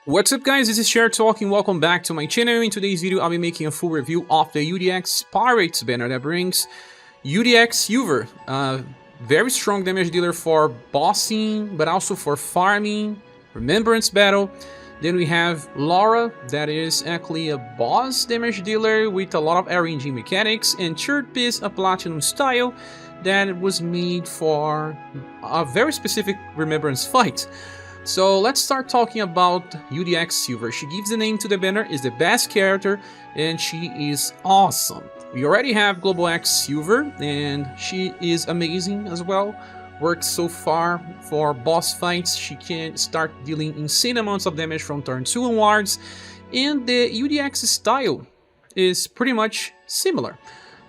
What's up guys, this is Cher talking, welcome back to my channel. In today's video I'll be making a full review of the UDX Pirates banner that brings UDX Silver, very strong damage dealer for bossing, but also for farming, remembrance battle. Then we have Laura, that is actually a boss damage dealer with a lot of RNG mechanics, and Tirpitz, a platinum style that was made for a very specific remembrance fight. So let's start talking about UDX Silver. She gives the name to the banner, is the best character, and she is awesome. We already have GLEX Silver, and she is amazing as well. Works so far for boss fights. She can start dealing insane amounts of damage from turn 2 onwards, and the UDX style is pretty much similar,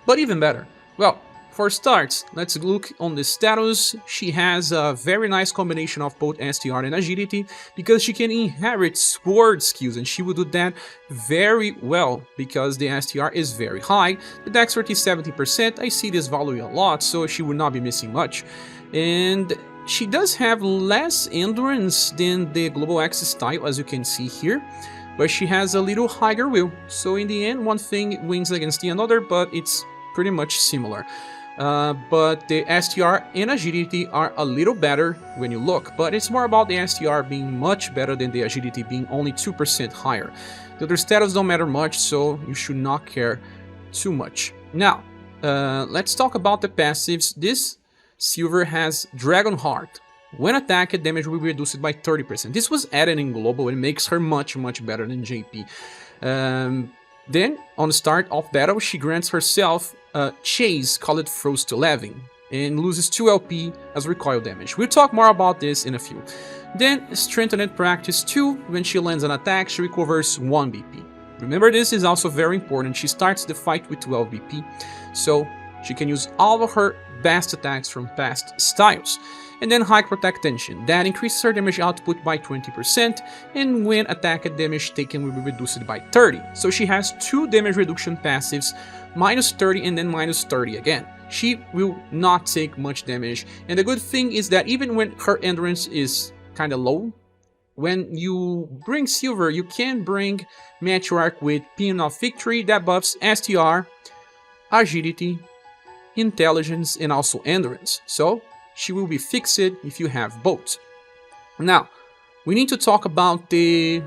but even better. Well, for starts, let's look on the status. She has a very nice combination of both STR and agility because she can inherit sword skills, and she will do that very well because the STR is very high. The dexterity is 70%. I see this value a lot, so she will not be missing much. And she does have less endurance than the GLEX style, as you can see here, but she has a little higher will. So in the end, one thing wins against the another, but it's pretty much similar. But the STR and agility are a little better when you look, but it's more about the STR being much better than the agility being only 2% higher. The other status don't matter much, so you should not care too much. Now, let's talk about the passives. This Silver has Dragon Heart. When attacked, damage will be reduced by 30%. This was added in global and makes her much better than JP. Then, on the start of battle, she grants herself a chase called Frost 11 and loses 2 LP as recoil damage. We'll talk more about this in a few. Then, Strengthened Practice 2, when she lands an attack, she recovers 1 BP. Remember, this is also very important. She starts the fight with 12 BP, so she can use all of her best attacks from past styles. And then High Protect Tension, that increases her damage output by 20%, and when attacked, damage taken will be reduced by 30. So she has 2 damage reduction passives, minus 30 and then minus 30 again. She will not take much damage, and the good thing is that even when her endurance is kinda low, when you bring Silver, you can bring Matriarch with Pin of Victory that buffs STR, Agility, Intelligence, and also Endurance. So she will be fixed if you have both. Now, we need to talk about the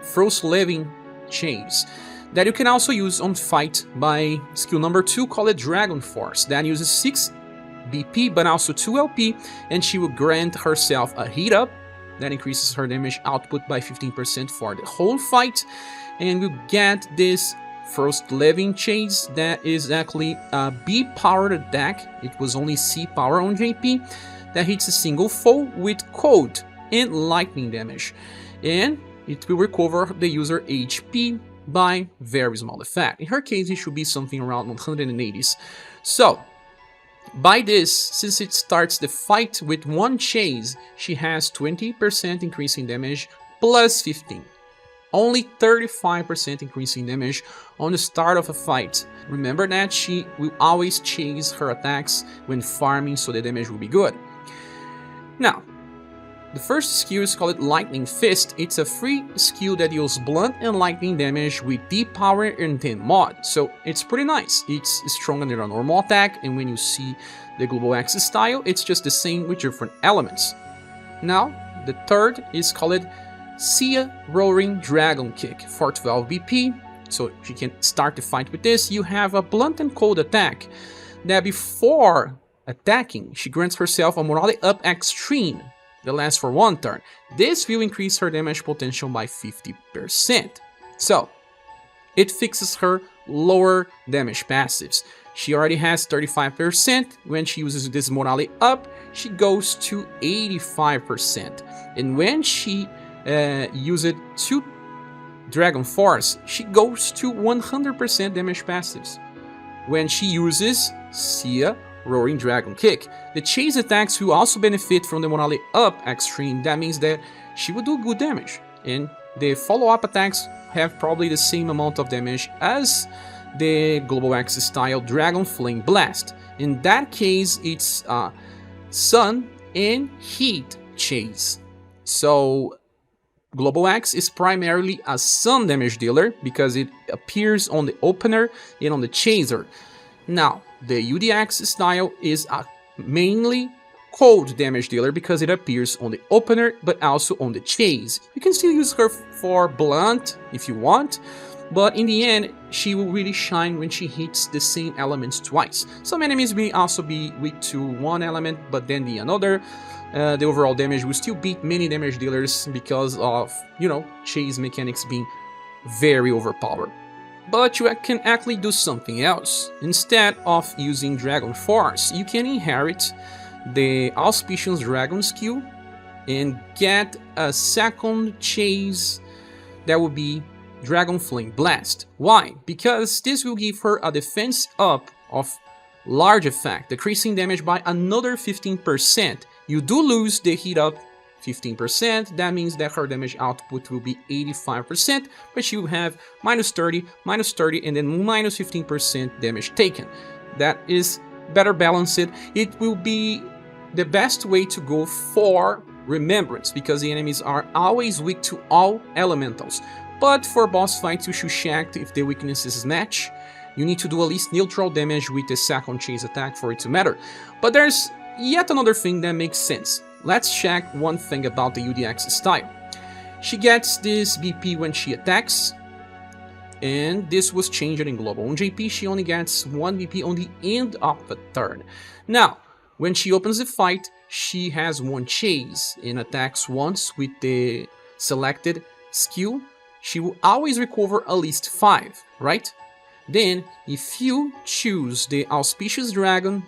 Frost 11 chains that you can also use on fight by skill number 2 called Dragon Force, that uses 6 BP but also 2 LP, and she will grant herself a heat up that increases her damage output by 15% for the whole fight, and we'll get this Frost 11 chase that is actually a B powered attack. It was only C power on JP, that hits a single foe with cold and lightning damage, and it will recover the user HP by very small effect. In her case, it should be something around 180s. So by this, since it starts the fight with 1 chase, she has 20% increase in damage plus 15. Only 35% increase in damage on the start of a fight. Remember that she will always chase her attacks when farming, so the damage will be good. Now, the first skill is called Lightning Fist. It's a free skill that deals blunt and lightning damage with deep power and 10 mod. So it's pretty nice. It's stronger than a normal attack, and when you see the GLEX style, it's just the same with different elements. Now, the third is called SaGa Roaring Dragon Kick for 12 BP, so she can start the fight with this. You have a blunt and cold attack that before attacking, she grants herself a morale up extreme that lasts for 1 turn. This will increase her damage potential by 50%. So, it fixes her lower damage passives. She already has 35%. When she uses this morale up, she goes to 85%. And when she uses 2 Dragon Force, she goes to 100% damage passives. When she uses SaGa Roaring Dragon Kick, the chase attacks will also benefit from the morale up extreme. That means that she will do good damage, and the follow-up attacks have probably the same amount of damage as the GLEX style Dragon Flame Blast. In that case, it's Sun and Heat chase. So Global X is primarily a sun damage dealer because it appears on the opener and on the chaser. Now, the UDX style is a mainly cold damage dealer because it appears on the opener but also on the chase. You can still use her for blunt if you want, but in the end, she will really shine when she hits the same elements twice. Some enemies may also be weak to one element, but then the another. The overall damage will still beat many damage dealers because of, chase mechanics being very overpowered. But you can actually do something else. Instead of using Dragon Force, you can inherit the Auspicious Dragon skill and get a second chase that will be Dragon Flame Blast. Why? Because this will give her a defense up of large effect, decreasing damage by another 15%. You do lose the heat up 15%, that means that her damage output will be 85%, but she will have minus 30, and then minus 15% damage taken. That is better balanced. It will be the best way to go for remembrance, because the enemies are always weak to all elementals. But for boss fights, you should check if the weaknesses match. You need to do at least neutral damage with the second chase attack for it to matter. But there's yet another thing that makes sense. Let's check one thing about the UDX style. She gets this BP when she attacks, and this was changed in global. On JP, she only gets 1 BP on the end of the turn. Now, when she opens the fight, she has 1 chase and attacks once with the selected skill. She will always recover at least 5, right? Then, if you choose the Auspicious Dragon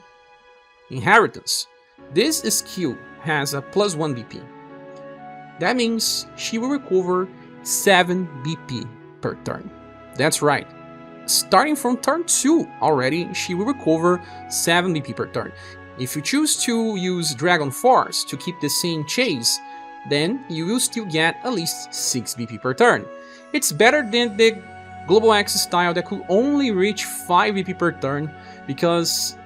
Inheritance, this skill has a plus 1 BP. That means she will recover 7 BP per turn. That's right. Starting from turn 2 already, she will recover 7 BP per turn. If you choose to use Dragon Force to keep the same chase, then you will still get at least 6 BP per turn. It's better than the Global X style that could only reach 5 BP per turn because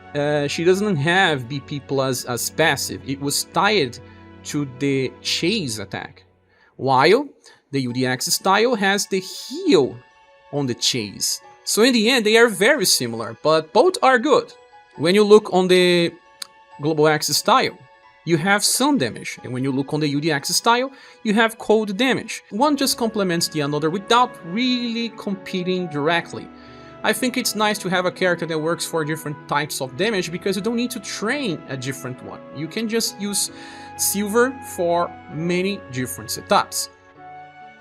she doesn't have BP plus as passive. It was tied to the chase attack, while the UDX style has the heal on the chase. So in the end, they are very similar, but both are good. When you look on the Global X style, you have sun damage, and when you look on the UDX style, you have cold damage. One just complements the another without really competing directly. I think it's nice to have a character that works for different types of damage because you don't need to train a different one. You can just use Silver for many different setups.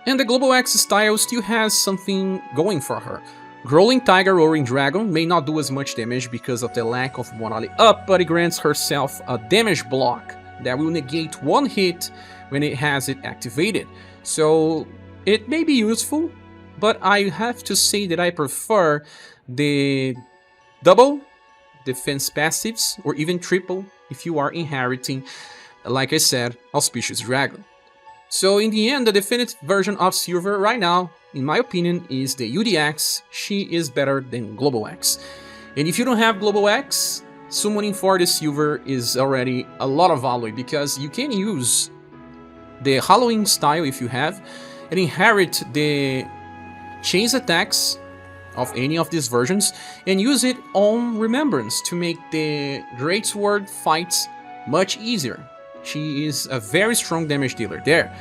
And the Global X style still has something going for her. Growling Tiger Roaring Dragon may not do as much damage because of the lack of morale up, but it grants herself a damage block that will negate 1 hit when it has it activated. So it may be useful, but I have to say that I prefer the double defense passives or even triple if you are inheriting, like I said, Auspicious Dragon. So in the end, the definitive version of Silver right now, in my opinion, is the UDX. She is better than Global X. And if you don't have Global X, summoning for the Silver is already a lot of value because you can use the Halloween style if you have and inherit the chase attacks of any of these versions and use it on Remembrance to make the Greatsword fights much easier. She is a very strong damage dealer there.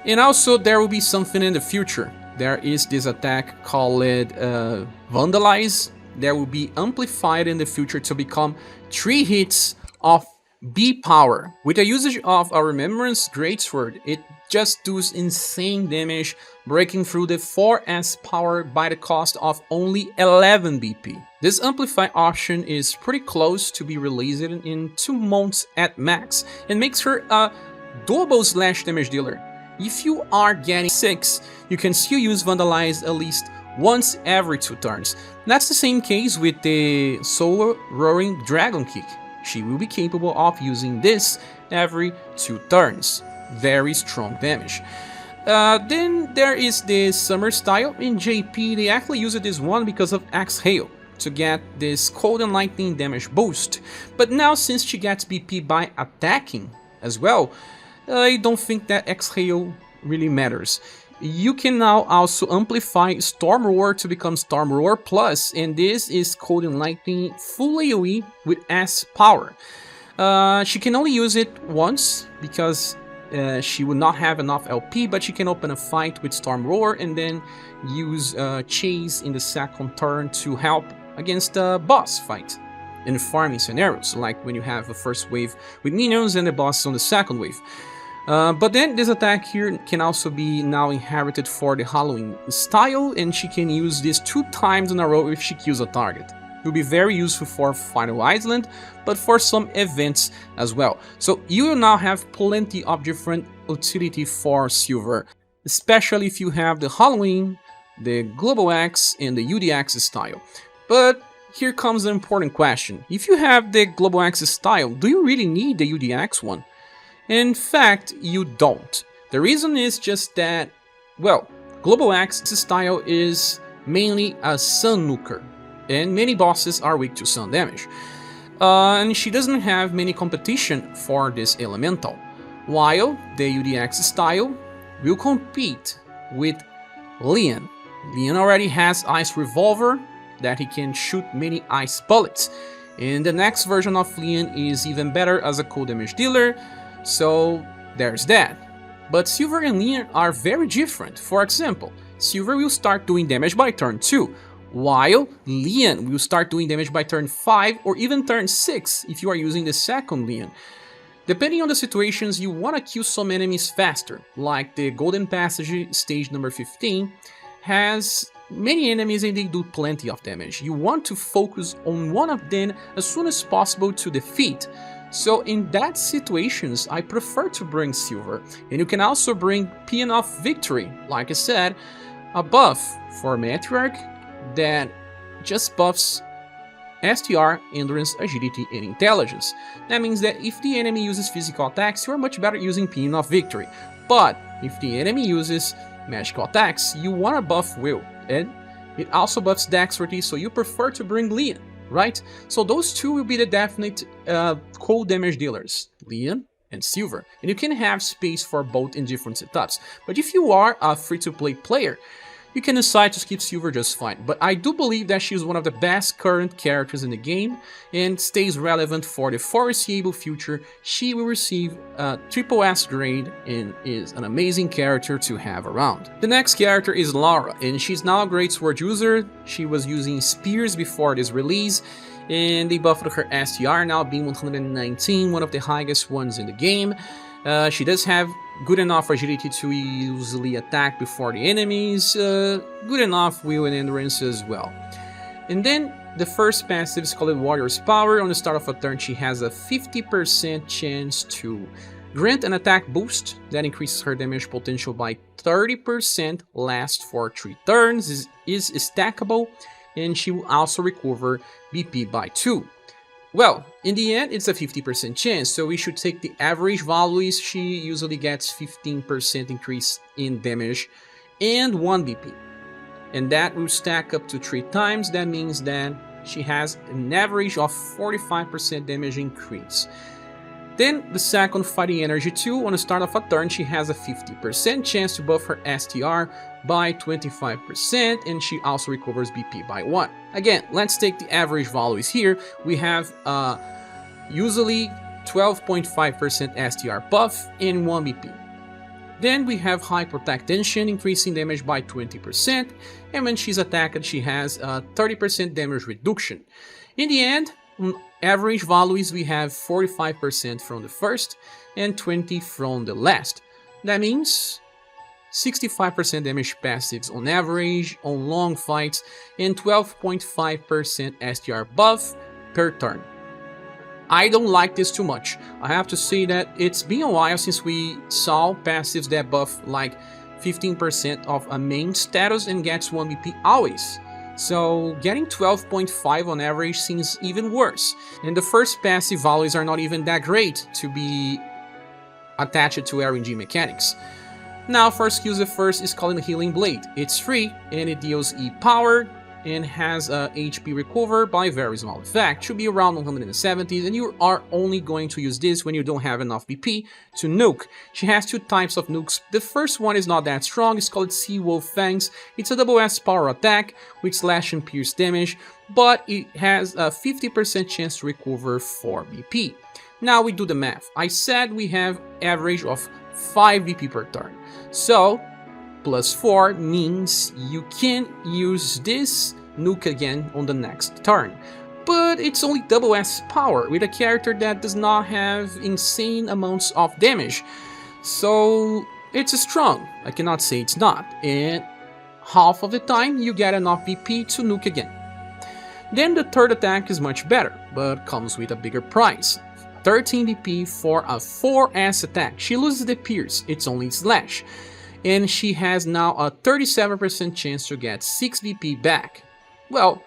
And also there will be something in the future. There is this attack called Vandalize that will be amplified in the future to become 3 hits of B power. With the usage of a Remembrance Greatsword, it just does insane damage, breaking through the 4S power by the cost of only 11 BP. This Amplify option is pretty close to be released in 2 months at max, and makes her a double slash damage dealer. If you are getting 6, you can still use Vandalize at least once every 2 turns. That's the same case with the Solar Roaring Dragon Kick. She will be capable of using this every 2 turns. Very strong damage. Then there is the Summer style. In JP, they actually used this one because of Exhale to get this Cold and Lightning damage boost. But now, since she gets BP by attacking as well, I don't think that Exhale really matters. You can now also amplify Storm Roar to become Storm Roar Plus, and this is Cold and Lightning full AoE with S power. She can only use it once because she would not have enough LP, but she can open a fight with Storm Roar and then use Chase in the second turn to help against a boss fight in farming scenarios, like when you have the first wave with minions and the boss on the second wave. But then this attack here can also be now inherited for the Halloween style, and she can use this 2 times in a row if she kills a target. It will be very useful for Final Island, but for some events as well. So you will now have plenty of different utility for Silver, especially if you have the Halloween, the Global X, and the UDX style. But here comes an important question. If you have the Global X style, do you really need the UDX one? In fact, you don't. The reason is just that, well, Global X style is mainly a sun nuker, and many bosses are weak to sun damage. And she doesn't have many competition for this elemental, while the UDX style will compete with Leon. Leon already has Ice Revolver that he can shoot many ice bullets, and the next version of Leon is even better as a cold damage dealer, so there's that. But Silver and Leon are very different. For example, Silver will start doing damage by turn 2, while Leon will start doing damage by turn 5 or even turn 6 if you are using the second Leon. Depending on the situations, you want to kill some enemies faster, like the Golden Passage stage number 15 has many enemies and they do plenty of damage. You want to focus on one of them as soon as possible to defeat. So in that situations, I prefer to bring Silver. And you can also bring Paean of Victory, like I said, a buff for Matriarch that just buffs STR, Endurance, Agility, and Intelligence. That means that if the enemy uses physical attacks, you are much better using Paean of Victory. But if the enemy uses magical attacks, you want to buff Will, and it also buffs Dexterity, so you prefer to bring Leon, right? So those two will be the definite cold damage dealers, Leon and Silver. And you can have space for both in different setups. But if you are a free-to-play player, you can decide to skip Silver just fine. But I do believe that she is one of the best current characters in the game and stays relevant for the foreseeable future. She will receive a SSS grade and is an amazing character to have around. The next character is Laura, and she's now a great sword user. She was using spears before this release, and they buffed her STR, now being 119, one of the highest ones in the game. She does have good enough agility to easily attack before the enemies, good enough will and endurance as well. And then the first passive is called Warrior's Power. On the start of a turn, she has a 50% chance to grant an attack boost that increases her damage potential by 30%, lasts for 3 turns, is stackable, and she will also recover BP by 2. Well, in the end, it's a 50% chance, so we should take the average values. She usually gets 15% increase in damage and 1 BP. And that will stack up to 3 times. That means that she has an average of 45% damage increase. Then the second Fighting Energy 2, on the start of a turn, she has a 50% chance to buff her STR by 25%, and she also recovers BP by 1. Again, let's take the average values here. We have usually 12.5% STR buff and 1 BP. Then we have High Protect Tension, increasing damage by 20%, and when she's attacked, she has a 30% damage reduction. In the end, on average values, we have 45% from the first and 20% from the last. That means 65% damage passives on average on long fights and 12.5% STR buff per turn. I don't like this too much. I have to say that it's been a while since we saw passives that buff like 15% of a main status and gets 1 BP always. So getting 12.5 on average seems even worse. And the first passive values are not even that great to be attached to RNG mechanics. Now for skills, the first is called Healing Blade. It's free and it deals E power and has a HP recover by very small effect, should be around 170s, and you are only going to use this when you don't have enough BP to nuke. She has two types of nukes. The first one is not that strong, it's called Sea Wolf Fangs. It's a double S power attack with slash and pierce damage, but it has a 50% chance to recover 4 BP. Now we do the math. I said we have average of 5 BP per turn, so plus 4 means you can use this nuke again on the next turn. But it's only double S power with a character that does not have insane amounts of damage. So it's strong, I cannot say it's not, and half of the time you get enough BP to nuke again. Then the third attack is much better, but comes with a bigger price. 13 BP for a 4S attack. She loses the pierce, it's only slash. And she has now a 37% chance to get 6 BP back. Well,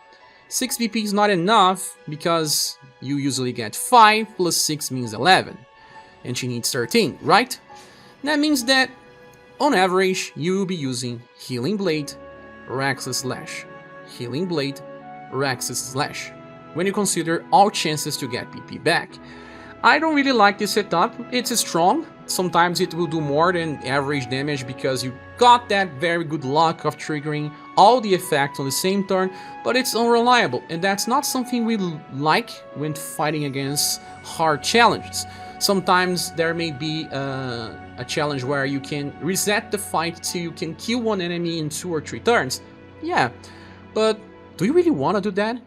6 BP is not enough because you usually get 5 plus 6 means 11. And she needs 13, right? That means that on average you will be using Healing Blade, Rex's Slash, Healing Blade, Rex's Slash, when you consider all chances to get BP back. I don't really like this setup. It's strong. Sometimes it will do more than average damage because you got that very good luck of triggering all the effects on the same turn, but it's unreliable, and that's not something we like when fighting against hard challenges. Sometimes there may be a challenge where you can reset the fight till you can kill one enemy in 2 or 3 turns. Yeah, but do you really want to do that?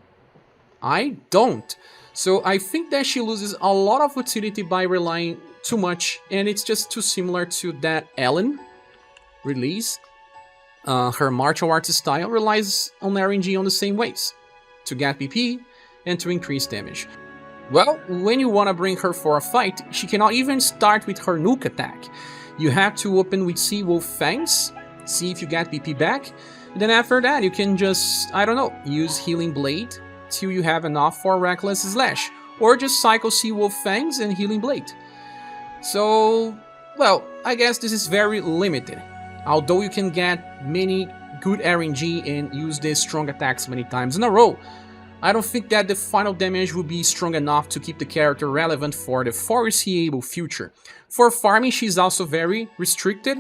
I don't. So I think that she loses a lot of utility by relying too much, and it's just too similar to that Ellen release. Her martial arts style relies on RNG on the same ways, to get PP and to increase damage. Well, when you want to bring her for a fight, she cannot even start with her nuke attack. You have to open with Sea Wolf Fangs, see if you get PP back, and then after that you can just, I don't know, use Healing Blade till you have enough for Reckless Slash, or just cycle Sea Wolf Fangs and Healing Blade. So, well, I guess this is very limited. Although you can get many good RNG and use these strong attacks many times in a row, I don't think that the final damage will be strong enough to keep the character relevant for the foreseeable future. For farming, she's also very restricted.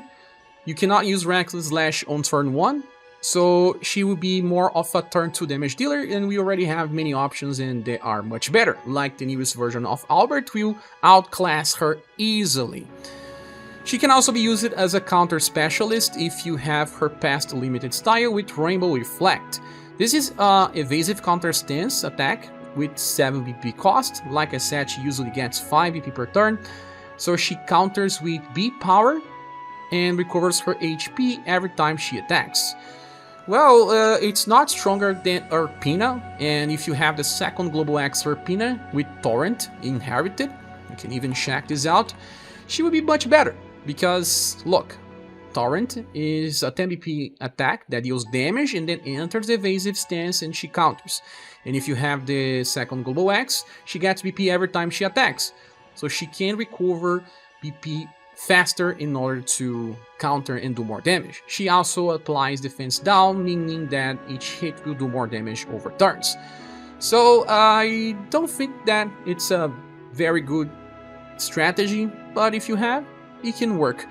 You cannot use Reckless Slash on turn 1, so she will be more of a turn 2 damage dealer, and we already have many options and they are much better, like the newest version of Albert will outclass her easily. She can also be used as a counter specialist if you have her past limited style with Rainbow Reflect. This is an evasive counter stance attack with 7 BP cost. Like I said, she usually gets 5 BP per turn, so she counters with B power and recovers her HP every time she attacks. Well, it's not stronger than Urpina, and if you have the second Global X Urpina with Torrent inherited, you can even check this out, she will be much better, because look, Torrent is a 10 BP attack that deals damage and then enters the evasive stance and she counters. And if you have the second Global X, she gets BP every time she attacks, so she can recover BP faster in order to counter and do more damage. She also applies defense down, meaning that each hit will do more damage over turns. So I don't think that it's a very good strategy, but if you have, it can work.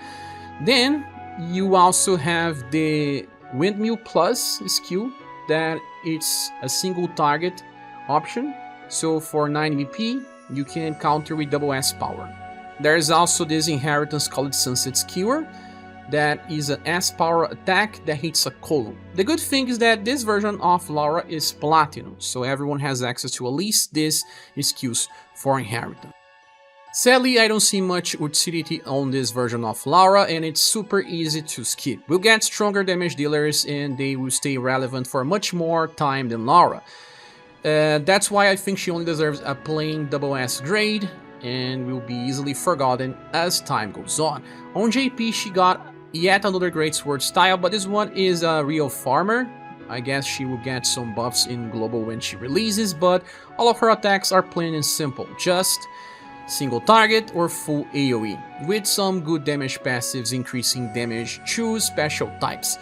Then you also have the Windmill Plus skill that it's a single target option. So for 9 BP, you can counter with double S power. There is also this inheritance called Sunset Skewer, that is an S power attack that hits a column. The good thing is that this version of Laura is platinum, so everyone has access to at least these skills for inheritance. Sadly, I don't see much utility on this version of Laura, and it's super easy to skip. We'll get stronger damage dealers and they will stay relevant for much more time than Laura. That's why I think she only deserves a plain double S grade, and will be easily forgotten as time goes on. On JP, she got yet another great sword style, but this one is a real farmer. I guess she will get some buffs in global when she releases, but all of her attacks are plain and simple, just single target or full AoE, with some good damage passives increasing damage to special types.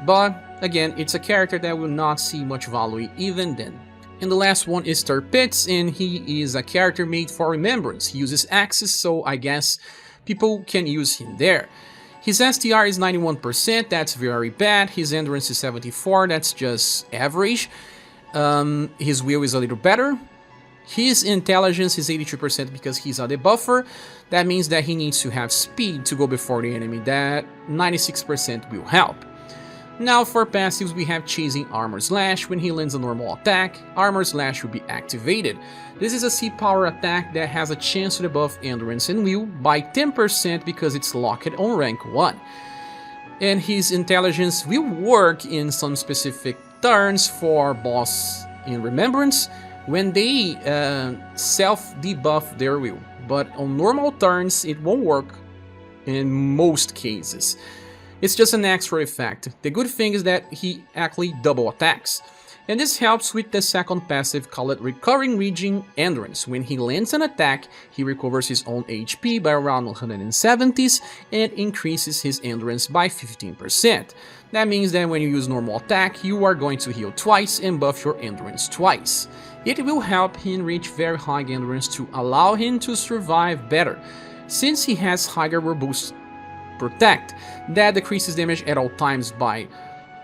But again, it's a character that will not see much value even then. And the last one is Tirpitz, and he is a character made for remembrance. He uses axes, so I guess people can use him there. His STR is 91%, that's very bad. His endurance is 74, that's just average. His will is a little better. His intelligence is 82% because he's a debuffer. That means that he needs to have speed to go before the enemy. That 96% will help. Now for passives, we have Chasing Armor Slash. When he lands a normal attack, Armor Slash will be activated. This is a C power attack that has a chance to debuff Endurance and Will by 10% because it's locked on rank 1. And his intelligence will work in some specific turns for boss in Remembrance when they self-debuff their will. But on normal turns, it won't work in most cases. It's just an extra effect. The good thing is that he actually double attacks. And this helps with the second passive called Recurring Regen Endurance. When he lands an attack, he recovers his own HP by around 170s and increases his endurance by 15%. That means that when you use normal attack, you are going to heal twice and buff your endurance twice. It will help him reach very high endurance to allow him to survive better, since he has higher robust Protect. That decreases damage at all times by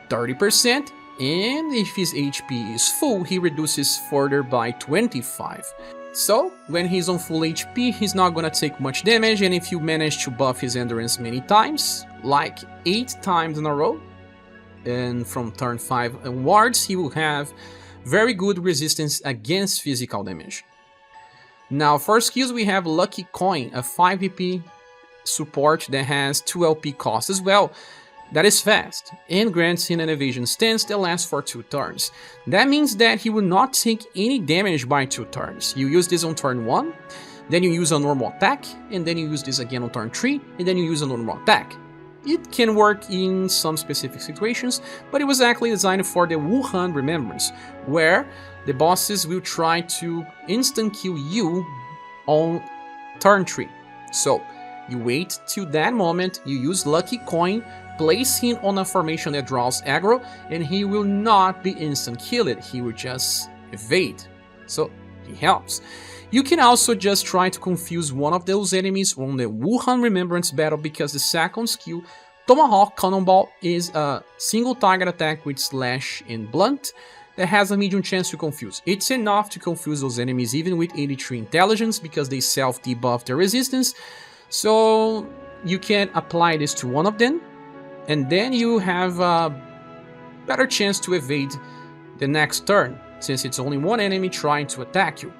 30%, and if his HP is full, he reduces further by 25. So, when he's on full HP, he's not gonna take much damage, and if you manage to buff his endurance many times, like 8 times in a row, and from turn 5 onwards, he will have very good resistance against physical damage. Now for skills, we have Lucky Coin, a 5 EP support that has 2 LP cost as well. That is fast and grants him an evasion stance that lasts for 2 turns. That means that he will not take any damage by 2 turns. You use this on turn 1, then you use a normal attack, and then you use this again on turn 3, and then you use a normal attack. It can work in some specific situations, but it was actually designed for the Wuhan Remembrance, where the bosses will try to instant kill you on turn 3. So you wait till that moment, you use Lucky Coin, place him on a formation that draws aggro, and he will not be instant killed, he will just evade. So he helps. You can also just try to confuse one of those enemies on the Wuhan Remembrance battle because the second skill, Tomahawk Cannonball, is a single target attack with slash and blunt that has a medium chance to confuse. It's enough to confuse those enemies even with 83 intelligence because they self-debuff their resistance. So you can apply this to one of them, and then you have a better chance to evade the next turn, since it's only one enemy trying to attack you.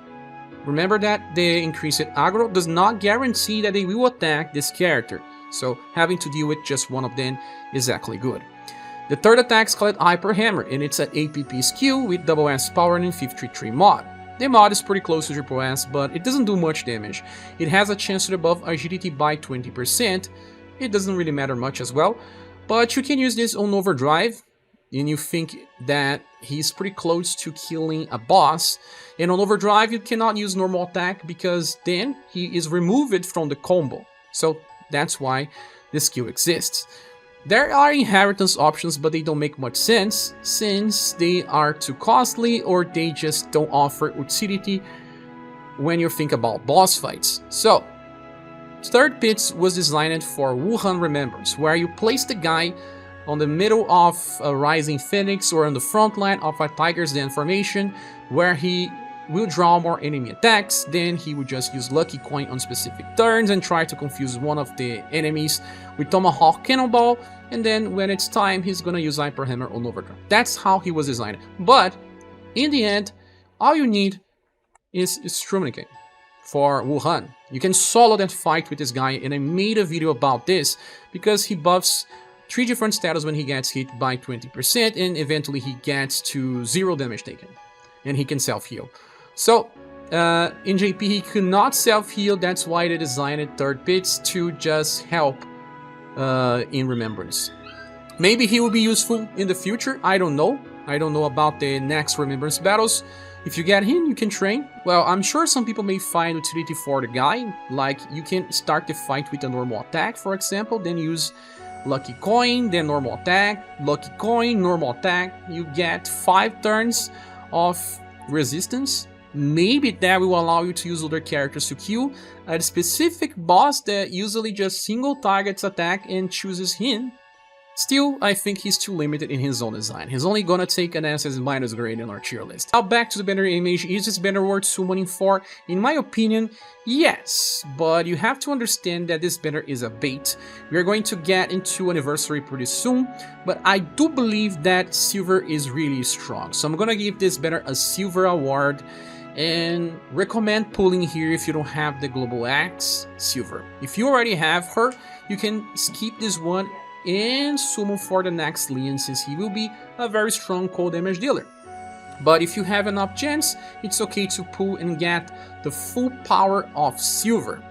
Remember that the increased aggro does not guarantee that they will attack this character, so having to deal with just one of them is actually good. The third attack is called Hyper Hammer, and it's an APP skill with double S power and 53 mod. The mod is pretty close to triple S, but it doesn't do much damage. It has a chance to debuff agility by 20%. It doesn't really matter much as well, but you can use this on Overdrive, and you think that he's pretty close to killing a boss. And on Overdrive, you cannot use normal attack because then he is removed from the combo. So that's why this skill exists. There are inheritance options, but they don't make much sense since they are too costly or they just don't offer utility when you think about boss fights. So, Tirpitz was designed for Wuhan Remembrance, where you place the guy on the middle of a rising phoenix or on the front line of a tiger's den formation, where he will draw more enemy attacks. Then he will just use Lucky Coin on specific turns and try to confuse one of the enemies with Tomahawk Cannonball, and then when it's time, he's gonna use Hyper Hammer on Overdrive. That's how he was designed. But in the end, all you need is ScherBR for Wuhan. You can solo that fight with this guy, and I made a video about this because he buffs 3 different status when he gets hit by 20%, and eventually he gets to 0 damage taken, and he can self-heal. So, in JP, he could not self-heal, that's why they designed Tirpitz to just help in Remembrance. Maybe he will be useful in the future, I don't know. I don't know about the next Remembrance battles. If you get him, you can train. Well, I'm sure some people may find utility for the guy, like you can start the fight with a normal attack, for example, then use lucky coin, then normal attack, lucky coin, normal attack. You get 5 turns of resistance. Maybe that will allow you to use other characters to kill a specific boss that usually just single targets attack and chooses him. Still, I think he's too limited in his own design. He's only gonna take an SS- grade in our tier list. Now back to the banner image. Is this banner worth summoning for? In my opinion, yes, but you have to understand that this banner is a bait. We are going to get into anniversary pretty soon, but I do believe that silver is really strong. So I'm gonna give this banner a silver award and recommend pulling here if you don't have the Global Axe silver. If you already have her, you can skip this one and summon for the next Leon, since he will be a very strong cold damage dealer. But if you have enough gems, it's okay to pull and get the full power of silver.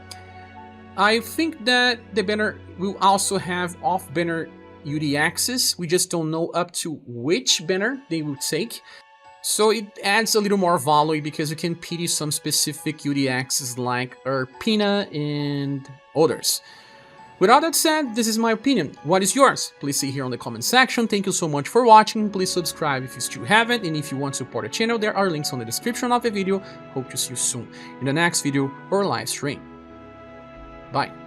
I think that the banner will also have off-banner UDXs. We just don't know up to which banner they will take. So it adds a little more value because you can pity some specific UDXs like Erpina and others. With all that said, this is my opinion. What is yours? Please say here on the comment section. Thank you so much for watching. Please subscribe if you still haven't, and if you want to support the channel, there are links on the description of the video. Hope to see you soon in the next video or live stream. Bye.